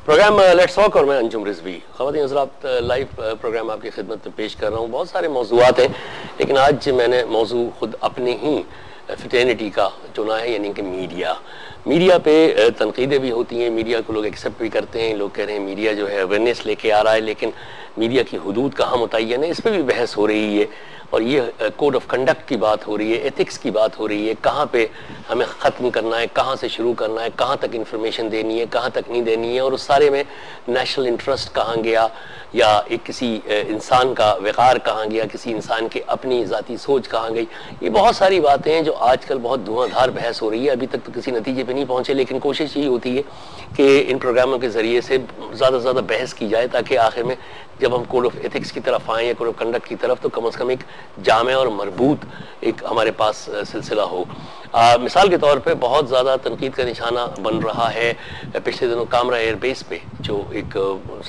Programme let's talk اور میں انجم رضوی. خواتین حضرات, لائیو پروگرام آپ کی خدمت میں پیش کر رہا ہوں. بہت سارے موضوعات ہیں لیکن آج میں نے موضوع خود اپنے ہی فٹرنیٹی کا چنا ہے, یعنی کہ میڈیا پہ تنقیدیں بھی ہوتی ہیں, میڈیا کو لوگ ایکسیپٹ بھی کرتے ہیں. لوگ کہہ رہے ہیں میڈیا جو ہے اویئرنیس لے کے آ رہا ہے, لیکن میڈیا کی حدود کہاں متعین ہے, اس پہ بھی بحث ہو رہی ہے. اور یہ کوڈ آف کنڈکٹ کی بات ہو رہی ہے, ایتھکس کی بات ہو رہی ہے, کہاں پہ ہمیں ختم کرنا ہے, کہاں سے شروع کرنا ہے, کہاں تک انفارمیشن دینی ہے, کہاں تک نہیں دینی ہے, اور اس سارے میں نیشنل انٹرسٹ کہاں گیا, یا ایک کسی انسان کا وقار کہاں گیا, کسی انسان کے اپنی ذاتی سوچ کہاں گئی. یہ بہت ساری باتیں ہیں جو آج کل بہت دھواں دھار بحث ہو رہی ہے. ابھی تک تو کسی نتیجے پہ نہیں پہنچے, لیکن کوشش یہی ہوتی ہے کہ ان پروگراموں کے ذریعے سے زیادہ سے زیادہ بحث کی جائے, تاکہ آخر میں جب ہم کوڈ آف ایتھکس کی طرف آئیں یا کوڈ آف کنڈکٹ کی طرف, تو کم از کم ایک جامع اور مربوط ایک ہمارے پاس سلسلہ ہو. مثال کے طور پہ بہت زیادہ تنقید کا نشانہ بن رہا ہے پچھلے دنوں کامرا ایئر بیس پہ جو ایک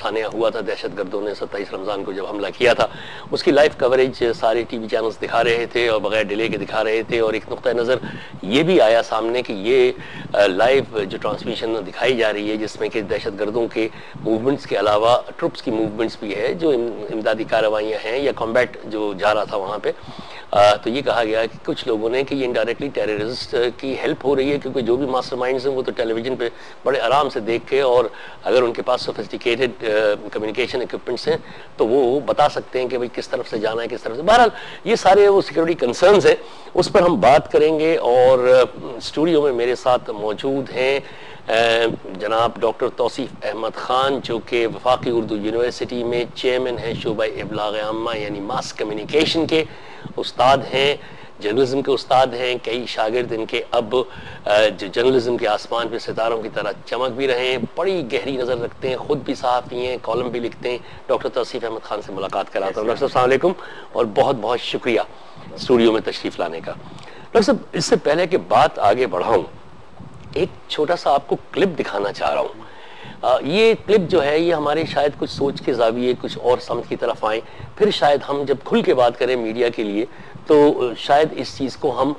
سانحہ ہوا تھا, دہشت گردوں نے 27 رمضان کو جب حملہ کیا تھا. اس کی لائیو کوریج سارے ٹی وی چینلز دکھا رہے تھے اور بغیر ڈیلے کے دکھا رہے تھے, اور ایک نقطہ نظر یہ بھی آیا سامنے کہ یہ لائیو جو ٹرانسمیشن دکھائی جا رہی ہے, جس میں کہ دہشت گردوں کے موومنٹس کے علاوہ ٹروپس کی موومنٹس بھی ہے, جو امدادی کارروائیاں ہیں یا کمبیٹ جو جا رہا تھا وہاں پہ, تو یہ کہا گیا کہ کچھ لوگوں نے کہ یہ انڈائریکٹلی ٹیررسٹ کی ہیلپ ہو رہی ہے, کیونکہ جو بھی ماسٹر مائنڈز ہیں وہ تو ٹیلی ویژن پہ بڑے آرام سے دیکھ کے, اور اگر ان کے پاس سوفسٹیکیٹڈ کمیونیکیشن ایکوپمنٹس ہیں تو وہ بتا سکتے ہیں کہ بھئی کس طرف سے جانا ہے, کس طرف سے. بہرحال یہ سارے وہ سیکورٹی کنسرنز ہیں, اس پر ہم بات کریں گے. اور اسٹوڈیو میں میرے ساتھ موجود ہیں جناب ڈاکٹر توصیف احمد خان, جو کہ وفاقی اردو یونیورسٹی میں چیئرمین ہیں شعبہ ابلاغ عامہ یعنی ماس کمیونیکیشن کے, استاد ہیں, جرنلزم کے استاد ہیں. کئی شاگرد ان کے اب جو جرنلزم کے آسمان پہ ستاروں کی طرح چمک بھی رہے ہیں, بڑی گہری نظر رکھتے ہیں, خود بھی صحافی ہیں, کالم بھی لکھتے ہیں. ڈاکٹر توصیف احمد خان سے ملاقات کراتا ہوں. ڈاکٹر صاحب السلام علیکم, اور بہت بہت شکریہ اسٹوڈیو میں تشریف لانے کا. ڈاکٹر صاحب, اس سے پہلے کہ بات آگے بڑھاؤں, ایک چھوٹا سا آپ کو کلپ دکھانا چاہ رہا ہوں. یہ کلپ جو ہے یہ ہمارے شاید کچھ سوچ کے زاویے کچھ اور سمت کی طرف آئیں, پھر شاید ہم جب کھل کے بات کریں میڈیا کے لیے تو شاید اس چیز کو ہم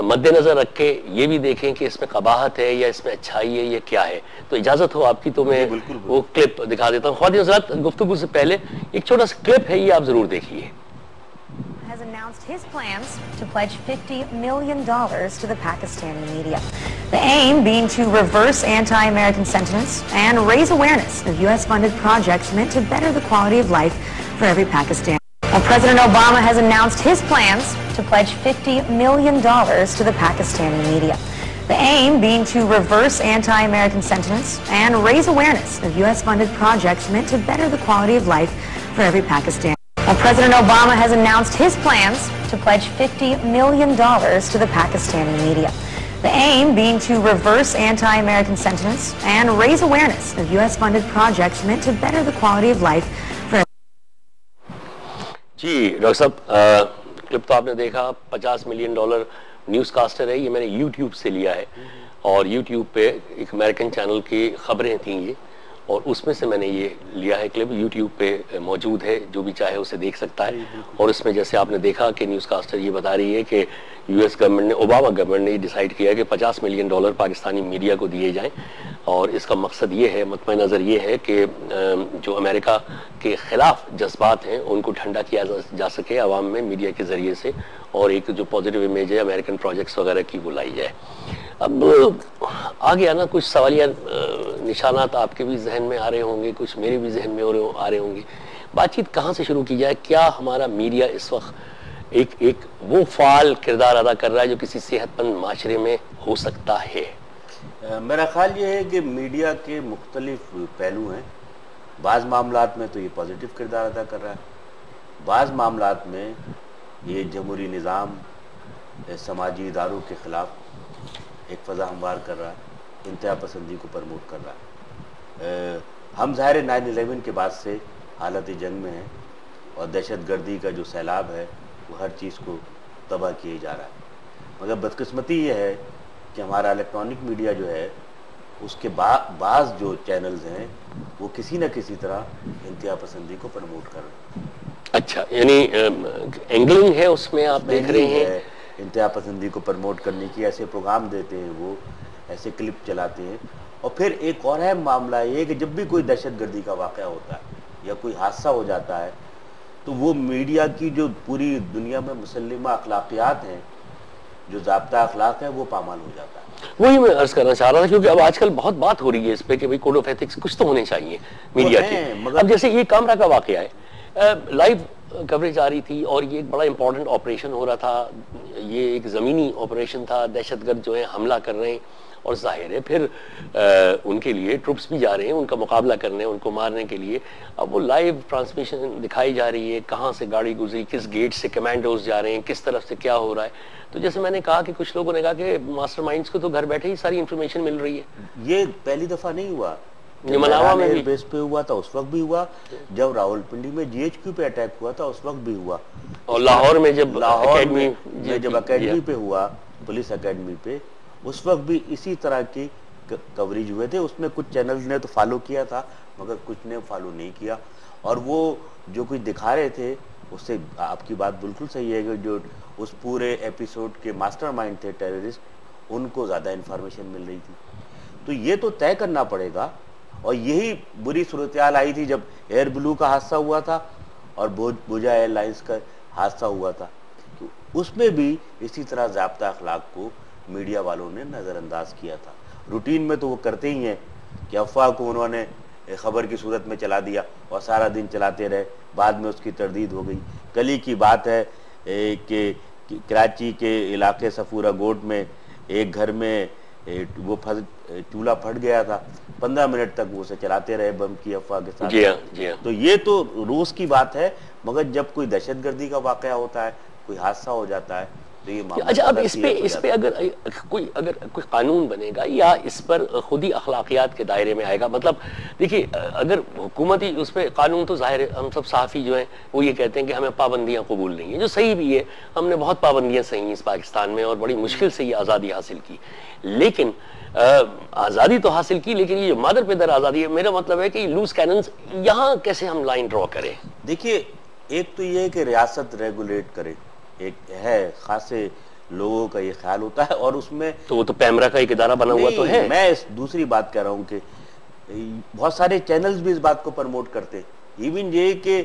مد نظر رکھ کے یہ بھی دیکھیں کہ اس میں قباحت ہے یا اس میں اچھائی ہے, یہ کیا ہے. تو اجازت ہو آپ کی تو میں وہ کلپ دکھا دیتا ہوں. خواتین حضرات, گفتگو سے پہلے ایک چھوٹا سا کلپ ہے, یہ آپ ضرور دیکھیے. has announced his plans to pledge $50 million to the Pakistani media. The aim being to reverse anti-American sentiments and raise awareness of U.S.-funded projects meant to better the quality of life for every Pakistani. President Obama has announced his plans to pledge $50 million to the Pakistani media. The aim being to reverse anti-American sentiments and raise awareness of U.S.-funded projects meant to better the quality of life for every Pakistani. President Obama has announced his plans to pledge $50 million to the Pakistani media. The aim being to reverse anti-American sentiments and raise awareness of U.S.-funded projects meant to better the quality of life for. جی doctor صاحب, clip تو آپ نے دیکھا. $50 million news caster ہے, یہ میں نے یوٹیوب سے لیا ہے, اور یوٹیوب پہ ایک امریکن چینل کی خبریں تھیں یہ, اور اس میں سے میں نے یہ لیا ہے کلپ. یوٹیوب پہ موجود ہے, جو بھی چاہے اسے دیکھ سکتا ہے. اور اس میں جیسے آپ نے دیکھا کہ نیوز کاسٹر یہ بتا رہی ہے کہ یو ایس گورنمنٹ نے, اوباما گورنمنٹ نے یہ ڈیسائیڈ کیا کہ $50 ملین پاکستانی میڈیا کو دیے جائیں, اور اس کا مقصد یہ ہے, مطمع نظر یہ ہے کہ جو امریکہ کے خلاف جذبات ہیں ان کو ٹھنڈا کیا جا سکے عوام میں میڈیا کے ذریعے سے, اور ایک جو پازیٹیو امیج ہے امریکن پروجیکٹس وغیرہ کی وہ لائی جائے. اب آگے آنا کچھ سوالیہ نشانات آپ کے بھی ذہن میں آ رہے ہوں گے, کچھ میرے بھی ذہن میں آ رہے ہوں گے. بات چیت کہاں سے شروع کی جائے؟ کیا ہمارا میڈیا اس وقت ایک وہ فعال کردار ادا کر رہا ہے جو کسی صحت مند معاشرے میں ہو سکتا ہے؟ میرا خیال یہ ہے کہ میڈیا کے مختلف پہلو ہیں. بعض معاملات میں تو یہ پازیٹیو کردار ادا کر رہا ہے, بعض معاملات میں یہ جمہوری نظام سماجی اداروں کے خلاف ایک فضا ہموار کر رہا ہے, انتہا پسندی کو پروموٹ کر رہا ہے. ہم ظاہر 9/11 کے بعد سے حالت جنگ میں ہیں, اور دہشت گردی کا جو سیلاب ہے وہ ہر چیز کو تباہ کیے جا رہا ہے. مگر بدقسمتی یہ ہے کہ ہمارا الیکٹرانک میڈیا جو ہے اس کے بعض جو چینلز ہیں وہ کسی نہ کسی طرح انتہا پسندی کو پروموٹ کر رہے ہیں. اچھا, یعنی اینگلنگ ہے اس میں, آپ دیکھ رہے ہیں انتہا پسندی کو پروموٹ کرنے کی ایسے پروگرام دیتے ہیں, وہ ایسے کلپ چلاتے ہیں, اور پھر ایک اور اہم معاملہ یہ کہ جب بھی کوئی دہشت گردی کا واقعہ ہوتا ہے یا کوئی حادثہ ہو جاتا ہے تو وہ میڈیا کی جو پوری دنیا میں مسلمہ اخلاقیات ہیں، جو ضابطہ اخلاق ہے، وہ پامال ہو جاتا ہے۔ وہی میں عرض کرنا چاہ رہا تھا، کیونکہ اب آج کل بہت بات ہو رہی ہے اس پہ کہ کوڈ آف ایتھکس کچھ تو ہونے چاہیے میڈیا کی۔ اب جیسے یہ کامرا کا واقعہ ہے، لائیو کوریج آ رہی تھی اور یہ ایک بڑا امپورٹنٹ آپریشن ہو رہا تھا، یہ ایک زمینی آپریشن تھا، دہشت گرد جو ہیں حملہ کر رہے ہیں، اور ظاہر ہے پھر ان کے لیے ٹروپس بھی جا رہے ہیں ان کا مقابلہ کرنے، ان کو مارنے کے لیے۔ اب وہ لائیو ٹرانسمیشن دکھائی جا رہی ہے، کہاں سے گاڑی گزری، کس گیٹ سے کمانڈوز جا رہے ہیں، کس طرف سے کیا ہو رہا ہے۔ تو جیسے میں نے کہا کہ کچھ لوگوں نے کہا کہ ماسٹر مائنڈز کو تو گھر بیٹھے ہی ساری انفارمیشن مل رہی ہے۔ یہ پہلی دفعہ نہیں ہوا، مناوا میں بھی بیس پہ ہوا تھا اس وقت بھی ہوا، جب راول پنڈی میں جی ایچ کیو پہ اٹیک ہوا تھا اس وقت بھی ہوا، اور لاہور میں جب اکیڈمی پہ ہوا، پولیس اکیڈمی پہ، اس وقت بھی اسی طرح کی کوریج ہوئے تھے۔ اس میں کچھ چینلز نے تو فالو کیا تھا مگر کچھ نے فالو نہیں کیا، اور وہ جو کچھ دکھا رہے تھے اس سے آپ کی بات بالکل صحیح ہے کہ جو اس پورے ایپیسوڈ کے ماسٹر مائنڈ تھے ٹیررسٹ، ان کو زیادہ انفارمیشن مل رہی تھی۔ تو یہ تو طے کرنا پڑے گا، اور یہی بری صورتحال آئی تھی جب ایئر بلو کا حادثہ ہوا تھا اور بوجھا ایئر لائنز کا حادثہ ہوا تھا، تو اس میں بھی اسی طرح ضابطہ اخلاق کو میڈیا والوں نے نظر انداز کیا تھا۔ روٹین میں تو وہ کرتے ہی ہیں کہ افواہ کو انہوں نے خبر کی صورت میں چلا دیا اور سارا دن چلاتے رہے، بعد میں اس کی تردید ہو گئی۔ کل ہی کی بات ہے کہ کراچی کے علاقے سفورہ گوٹ میں ایک گھر میں وہ چولہا پھٹ گیا تھا، 15 منٹ تک وہ اسے چلاتے رہے بم کی افواہ کے ساتھ۔ جی ہاں۔ تو یہ تو روز کی بات ہے، مگر جب کوئی دہشت گردی کا واقعہ ہوتا ہے، کوئی حادثہ ہو جاتا ہے تو یہ معاملہ۔ اچھا، اب اس پہ اگر کوئی قانون بنے گا یا اس پر خود ہی اخلاقیات کے دائرے میں آئے گا، مطلب دیکھیے اگر حکومتی اس پہ قانون، تو ظاہر ہے ہم سب صحافی جو ہیں وہ یہ کہتے ہیں کہ ہمیں پابندیاں قبول نہیں ہیں، جو صحیح بھی ہے، ہم نے بہت پابندیاں سہی ہیں اس پاکستان میں اور بڑی مشکل سے یہ آزادی حاصل کی، لیکن آزادی تو حاصل کی، لیکن یہ مادر پیدر آزادی ہے، میرا مطلب ہے کہ لوز کیننز یہاں کیسے ہم لائن ڈرا کریں؟ دیکھیے ایک تو یہ ہے کہ ریاست ریگولیٹ کرے، ایک ہے خاصے لوگوں کا یہ خیال ہوتا ہے، اور اس میں تو وہ تو پیمرا کا ایک ادارہ بنا ہوا تو ہے۔ میں دوسری بات کہہ رہا ہوں کہ بہت سارے چینلز بھی اس بات کو پروموٹ کرتے، ایون یہ کہ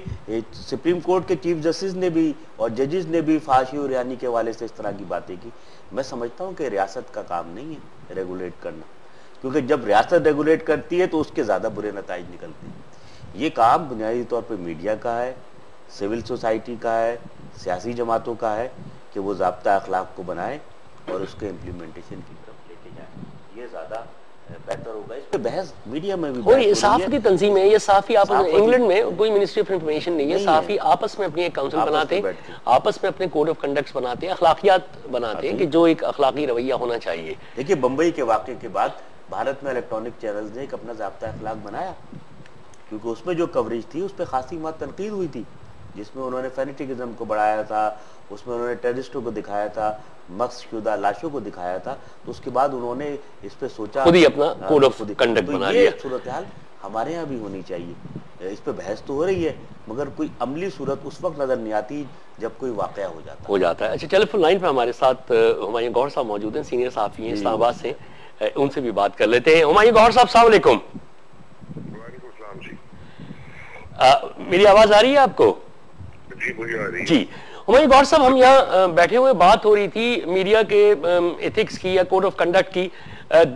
سپریم کورٹ کے چیف جسٹس نے بھی اور ججز نے بھی فحاشی اور ریانی کے حوالے سے اس طرح کی باتیں کی۔ میں سمجھتا ہوں کہ ریاست کا کام نہیں ہے ریگولیٹ کرنا، کیونکہ جب ریاست ریگولیٹ کرتی ہے تو اس کے زیادہ برے نتائج نکلتے ہیں۔ یہ کام بنیادی طور پہ میڈیا کا ہے، سول سوسائٹی کا ہے، سیاسی جماعتوں کا ہے کہ وہ ضابطہ اخلاق کو بنائے اور اس کے امپلیمنٹیشن کی طرف لے کے جائیں، یہ زیادہ بہتر ہوگا۔ اس پہ بحث میڈیا میں بھی اور یہ صحافتی تنظیم ہے، یہ صحافی آپس میں، انگلینڈ میں کوئی منسٹری آف انفارمیشن نہیں ہے، صحافی آپس میں اپنی ایک کاؤنسل بناتے ہیں، آپس میں اپنے کوڈ آف کنڈکٹس بناتے ہیں، اخلاقیات بناتے ہیں کہ جو ایک اخلاقی رویہ ہونا چاہیے۔ دیکھیے بمبئی کے واقعے کے بعد بھارت میں الیکٹرانک چینلز نے ایک اپنا ضابطہ اخلاق بنایا، کیونکہ اس میں جو کوریج تھی اس پہ خاصی مات تنقید ہوئی تھی، جس میں انہوں نے فینیٹکزم کو بڑھایا تھا، اس میں انہوں نے ٹیررسٹوں کو دکھایا تھا، مخص شدہ لاشوں کو دکھایا تھا، تو اس کے بعد انہوں نے اس پہ سوچا، خود ہی اپنا کوڈ آف کنڈکٹ بنا لیا۔ یہ صورتحال ہمارے ہاں بھی ہونی چاہیے۔ اس پہ بحث تو ہو رہی ہے مگر کوئی عملی صورت اس وقت نظر نہیں آتی جب کوئی واقعہ ہو جاتا ہے۔ اچھا، ٹیلی فون لائن پہ ہمارے ساتھ ہمایوں گوہر صاحب موجود ہیں، سینئر صحافی ہیں اسلام آباد سے، ان سے بھی بات کر لیتے ہیں۔ ہمایوں گوہر صاحب السلام علیکم۔ وعلیکم السلام جی۔ میری آواز آ رہی ہے آپ کو؟ جی مجھے آ رہی ہے۔ جی ہمایوں گوہر صاحب، ہم یہاں بیٹھے ہوئے بات ہو رہی تھی میڈیا کے ایتھکس کی یا کوڈ آف کنڈکٹ کی۔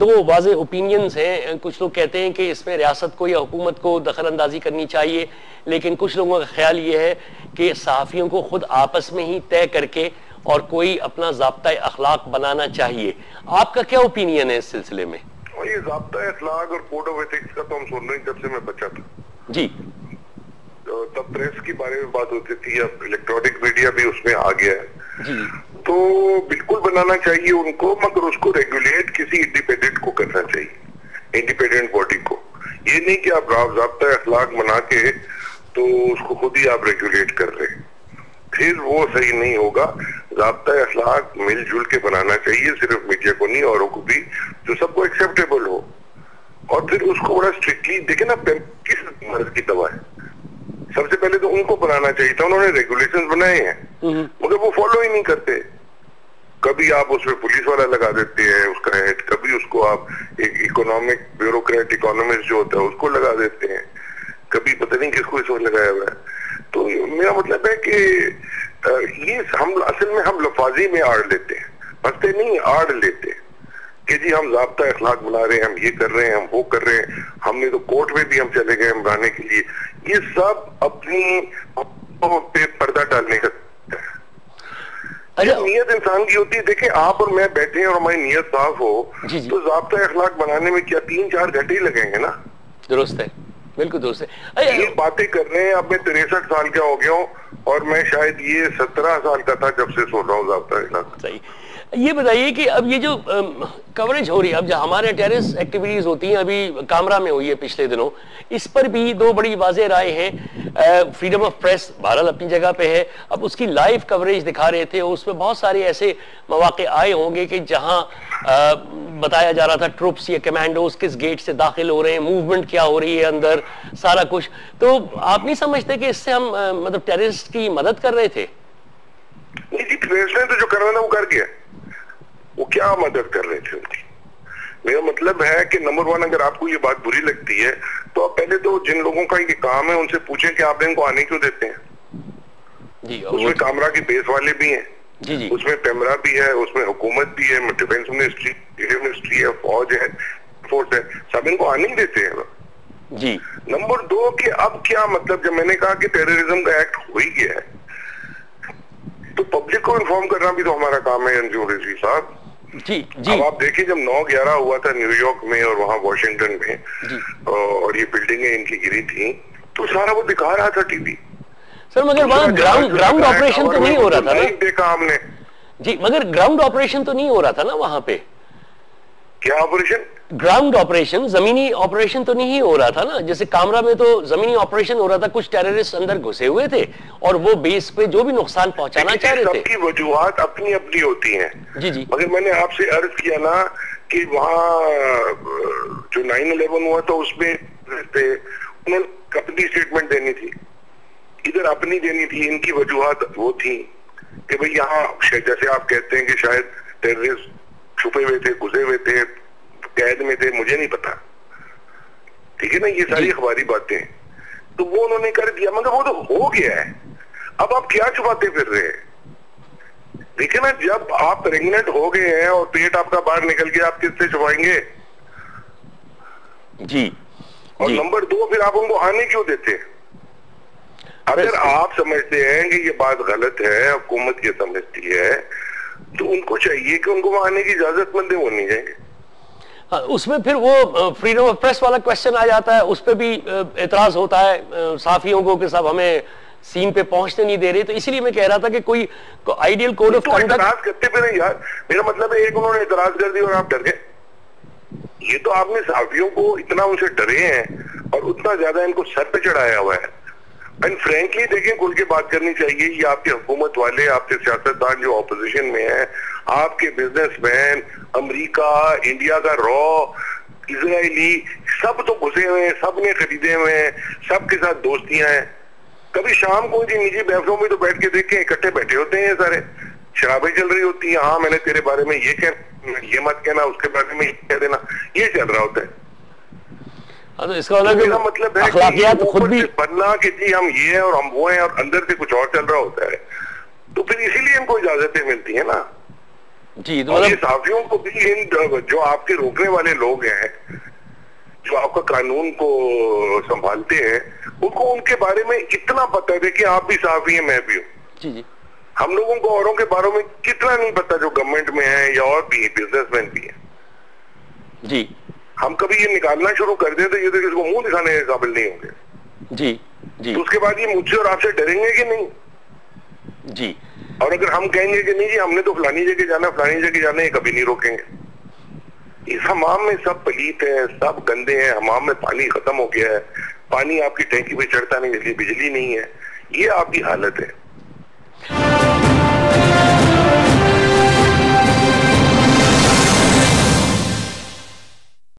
دو واضح اوپینینز ہیں، کچھ لوگ کہتے ہیں کہ اس میں ریاست کو یا حکومت کو دخل اندازی کرنی چاہیے، لیکن کچھ لوگوں کا خیال یہ ہے کہ صحافیوں کو خود آپس میں ہی طے کر کے اور کوئی اپنا ضابطہ اخلاق بنانا چاہیے۔ آپ کا کیا اوپینین ہے اس سلسلے میں؟ یہ ضابطہ اخلاق اور کوڈ آف ایتھکس کا تو ہم سن رہے ہیں جب سے میں بچہ تھا جی، تب پریس کے بارے میں بات ہوتی تھی، اب الیکٹرانک میڈیا بھی اس میں آ گیا ہے، جی تو بالکل بنانا چاہیے ان کو، مگر اس کو ریگولیٹ کسی انڈیپینڈنٹ کو کرنا چاہیے، انڈیپینڈنٹ باڈی کو۔ یہ نہیں کہ آپ ضابطہ اخلاق بنا کے تو اس کو خود ہی آپ ریگولیٹ کر رہے، پھر وہ صحیح نہیں ہوگا۔ ضابطہ اخلاق مل جل کے بنانا چاہیے، صرف میڈیا کو نہیں، اوروں کو بھی، جو سب کو ایکسیپٹیبل ہو، اور پھر اس کو بڑا اسٹرکٹلی دیکھیں نا، کس مرض کی دوا ہے، سب سے پہلے تو ان کو بنانا چاہیے تھا، انہوں نے ریگولیشن بنائے ہیں مگر وہ فالو ہی نہیں کرتے۔ کبھی آپ اس میں پولیس والا لگا دیتے ہیں اس کا ہیڈ, کبھی اس کو آپ ایک اکنامک بیوروکریٹ اکانومسٹ جو ہوتا ہے اس کو لگا دیتے ہیں, کبھی پتہ نہیں کس کو اس وقت لگایا ہوا ہے. تو میرا مطلب ہے کہ یہ ہم اصل میں ہم لفاظی میں آڑ لیتے ہیں, پستے نہیں آڑ لیتے کہ جی ہم ضابطہ اخلاق بنا رہے ہیں, ہم یہ کر رہے ہیں, ہم وہ کر رہے ہیں, ہم نے تو کورٹ میں بھی ہم چلے گئے بنانے کے لیے. یہ سب اپنی پہ پردہ ڈالنے کا نیت انسان کی ہوتی ہے. دیکھیں آپ اور میں بیٹھے ہیں اور ہماری نیت صاف ہو تو ضابطہ اخلاق بنانے میں کیا 3-4 گھنٹے ہی لگیں گے نا. درست ہے, بالکل درست ہے. یہ باتیں کر رہے ہیں, اب میں 63 سال کا ہو گیا ہوں اور میں شاید یہ 17 سال کا تھا جب سے سن رہا ہوں ضابطہ اخلاق. صحیح. یہ بتائیے کہ اب یہ جو کوریج ہو رہی ہے, اب جو ہمارے ٹیررسٹ ایکٹیویٹیز ہوتی ہیں, ابھی کامرا میں ہوئی ہے پچھلے دنوں, اس پر بھی 2 بڑی واضح رائے ہیں. فریڈم آف پریس بہرحال اپنی جگہ پہ ہے, اب اس کی لائیو کوریج دکھا رہے تھے, اس میں بہت سارے ایسے مواقع آئے ہوں گے کہ جہاں بتایا جا رہا تھا ٹروپس یا کمانڈوز کس گیٹ سے داخل ہو رہے ہیں, موومنٹ کیا ہو رہی ہے اندر, سارا کچھ. تو آپ نہیں سمجھتے کہ اس سے ہم مطلب ٹیررسٹ کی مدد کر رہے تھے؟ نہیں جی, ٹیررسٹ نے تو جو کرنا تھا وہ کر گیا. وہ کیا مدد کر رہے تھے ان کی؟ میرا مطلب ہے کہ نمبر 1 اگر آپ کو یہ بات بری لگتی ہے تو آپ پہلے تو جن لوگوں کا یہ کام ہے ان سے پوچھیں کہ آپ ان کو آنے کیوں دیتے ہیں. جی, اس میں کامرا کے بیس والے بھی ہیں, جی جی, اس میں پیمرا بھی ہے, اس میں حکومت بھی ہے, ڈیفینس منسٹری ہے, فوج ہے, فورس ہے, سب ان کو آنے ہی دیتے ہیں. جی. نمبر 2 کہ اب کیا مطلب, جب میں نے کہا کہ ٹیررزم کا ایکٹ ہو ہی گیا ہے تو پبلک کو انفارم کرنا بھی تو ہمارا کام ہے انجم رضوی صاحب. جی جی. اب آپ دیکھیں جب 9/11 ہوا تھا نیو یارک میں اور وہاں واشنگٹن میں, اور یہ بلڈنگیں ان کی گری تھیں, تو سارا وہ دکھا رہا تھا ٹی وی. سر مگر وہاں گراؤنڈ آپریشن تو نہیں ہو رہا تھا نا. دیکھا ہم نے. جی, مگر گراؤنڈ آپریشن تو نہیں ہو رہا تھا نا وہاں پہ. کیا آپریشن؟ گراؤنڈ آپریشن, زمینی آپریشن تو نہیں ہو رہا تھا نا. جیسے کامرا میں تو زمینی آپریشن ہو رہا تھا, کچھ ٹیررسٹ اندر گھسے ہوئے تھے اور وہ بیس پہ جو بھی نقصان پہنچانا چاہ رہے تھے. سب کی وجوہات اپنی اپنی ہوتی ہیں. جی جی. مگر میں نے آپ سے عرض کیا نا کہ وہاں جو 9/11 ہوا تھا اس میں انہوں نے اپنی اسٹیٹمنٹ دینی تھی, ادھر اپنی دینی تھی. ان کی وجوہات وہ تھی کہ بھئی یہاں جیسے آپ کہتے ہیں کہ شاید ٹیررسٹ چھپے ہوئے تھے, گھسے ہوئے تھے, قید میں تھے, مجھے نہیں پتا. ٹھیک ہے نا, یہ ساری اخباری باتیں تو وہ انہوں نے کر دیا, مگر وہ تو ہو گیا ہے. اب آپ کیا چھپاتے پھر رہے ہیں؟ دیکھیں نا, جب آپ پریگننٹ ہو گئے ہیں اور پیٹ آپ کا باہر نکل گیا, آپ کس سے چھپائیں گے؟ جی. اور نمبر 2 پھر آپ ان کو آنے کیوں دیتے ہیں؟ اگر آپ سمجھتے ہیں کہ یہ بات غلط ہے, حکومت یہ سمجھتی ہے, تو ان کو چاہیے کہ ان کو وہاں آنے کی اجازت مند ہے, وہ نہیں جائیں گے. اس میں پھر وہ فریڈم آف پریس والا کوشچن آ جاتا ہے, اس پہ بھی اعتراض ہوتا ہے صحافیوں کو کہ صاحب ہمیں سین پہ پہنچنے نہیں دے رہے. تو اسی لیے میں کہہ رہا تھا کہ کوئی آئیڈیل کوڈ آف کنڈکٹ. اعتراض کرتے پھر یار, میرا مطلب ہے ایک انہوں نے اعتراض کر دی اور آپ ڈر گئے. یہ تو آپ نے صحافیوں کو اتنا ان سے ڈرے ہیں اور اتنا زیادہ ان کو سر پہ چڑھایا ہوا ہے. اینڈ فرینکلی دیکھیں, کھل کے بات کرنی چاہیے. یہ آپ کے حکومت والے, آپ کے سیاستدان جو اپوزیشن میں ہیں, آپ کے بزنس مین, امریکہ, انڈیا کا را, اسرائیلی, سب تو گھسے ہوئے ہیں, سب نے خریدے ہوئے ہیں, سب کے ساتھ دوستیاں ہیں. کبھی شام کو جی نجی محفلوں میں تو بیٹھ کے دیکھیں, اکٹھے بیٹھے ہوتے ہیں سارے, شرابیں چل رہی ہوتی ہیں. ہاں میں نے تیرے بارے میں یہ کہنا, یہ مت کہنا, اس کے بارے میں یہ کہہ دینا, یہ چل رہا ہوتا ہے. اس کا مطلب ہے اخلاقیات خود بھی بننا کہ جی ہم یہ ہیں اور ہم وہ ہیں, اور اندر سے کچھ اور چل رہا ہوتا ہے. تو پھر اسی لیے ان کو اجازتیں ملتی ہیں نا. جی, یہ صحافیوں کو بھی جو آپ کے روکنے والے لوگ ہیں, جو آپ کا قانون کو سنبھالتے ہیں, ان کو ان کے بارے میں اتنا پتہ ہے کہ آپ بھی صحافی ہیں, میں بھی ہوں. جی جی. ہم لوگوں کو اوروں کے بارے میں کتنا نہیں پتا جو گورنمنٹ میں ہیں یا اور بھی بزنس مین بھی ہیں. جی. ہم کبھی یہ نکالنا شروع کر دیں تو یہ تو کسی کو منہ دکھانے کے قابل نہیں ہوں گے. جی جی. تو اس کے بعد یہ مجھ سے اور آپ سے ڈریں گے کہ نہیں؟ جی. اور اگر ہم کہیں گے کہ نہیں جی ہم نے تو فلانی جگہ جانا, فلانی جگہ جانا, یہ کبھی نہیں روکیں گے. اس حمام میں سب پلیت ہیں, سب گندے ہیں. حمام میں پانی ختم ہو گیا ہے, پانی آپ کی ٹینکی پہ چڑھتا نہیں, اس لیے بجلی نہیں ہے. یہ آپ کی حالت ہے.